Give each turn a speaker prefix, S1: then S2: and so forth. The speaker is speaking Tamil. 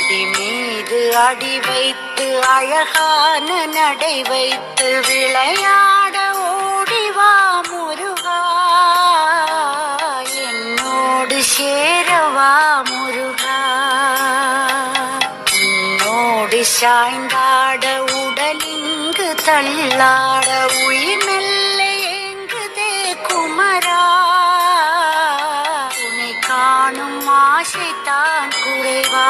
S1: அடி மீது அடி வைத்து அழகான நடை வைத்து விளையாட ஓடிவா முருகா, என்னோடு சேரவா முருகா. உன்னோடு சாய்ந்தாட உடலிங்கு தள்ளாட உயிர் மெல்ல ஏங்குதே குமரா, உன்னை காணும் ஆசைத்தான் குறைவா.